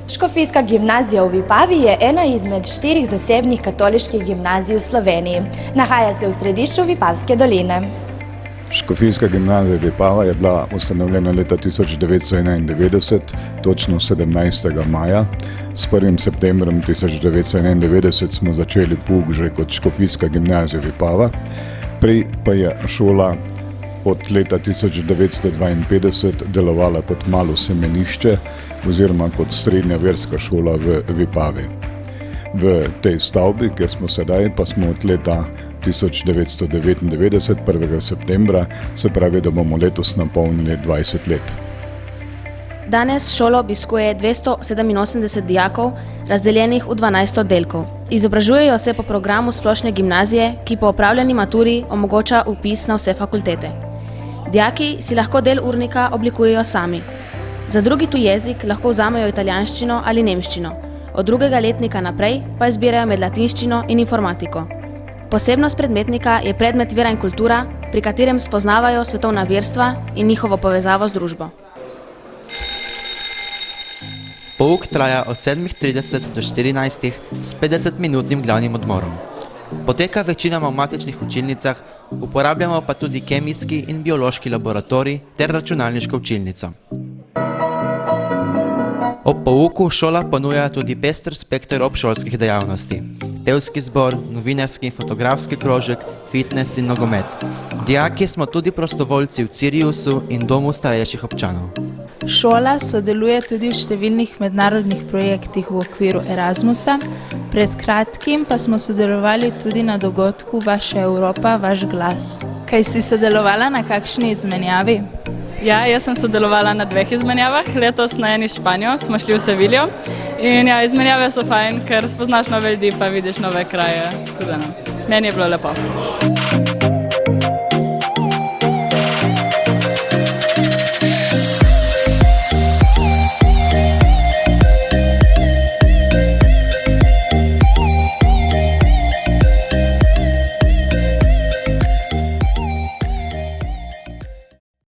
Škofijska gimnazija v Vipavi je ena izmed 4 zasebnih katoliških gimnazij v Sloveniji. Nahaja se v središču Vipavske doline. Škofijska gimnazija Vipava je bila ustanovljena leta 1991, točno 17. maja. S 1. septembrom 1991 smo začeli pouk že kot Škofijska gimnazija Vipava. Prej pa je šola od leta 1952 delovala kot malo semenišče oziroma kot srednja verska šola v Vipavi. V tej stavbi, kjer smo sedaj, pa smo od leta 1999, 1. septembra, se pravi, da bomo letos napolnili 20 let. Danes šolo obiskuje 287 dijakov, razdeljenih v 12 oddelkov. Izobražujejo se po programu splošne gimnazije, ki po opravljeni maturi omogoča vpis na vse fakultete. Dijaki si lahko del urnika oblikujejo sami. Za drugi tuji jezik lahko vzamejo italijanščino ali nemščino. Od drugega letnika naprej pa izbirajo med latinščino in informatiko. Posebnost predmetnika je predmet vera in kultura, pri katerem spoznavajo svetovna verstva in njihovo povezavo z družbo. Pouk traja od 7:30 do 14 s 50-minutnim glavnim odmorom. Poteka večinoma v matičnih učilnicah, uporabljamo pa tudi kemijski in biološki laboratorij ter računalniško učilnico. Ob pouku šola ponuja tudi pester spekter obšolskih dejavnosti. Pevski zbor, novinarski in fotografski krožek, fitness in nogomet. Dijaki smo tudi prostovoljci v Ciriusu in domu starejših občanov. Šola sodeluje tudi v številnih mednarodnih projektih v okviru Erasmusa. Pred kratkim pa smo sodelovali tudi na dogodku Vaša Evropa, vaš glas. Kaj si sodelovala na kakšni izmenjavi? Ja, jaz sem sodelovala na 2 izmenjavah. Letos na eni s Španijo smo šli v Seviljo. In ja, izmenjave so fajn, ker spoznaš nove ljudi pa vidiš nove kraje. Tudi, no. Meni je bilo lepo.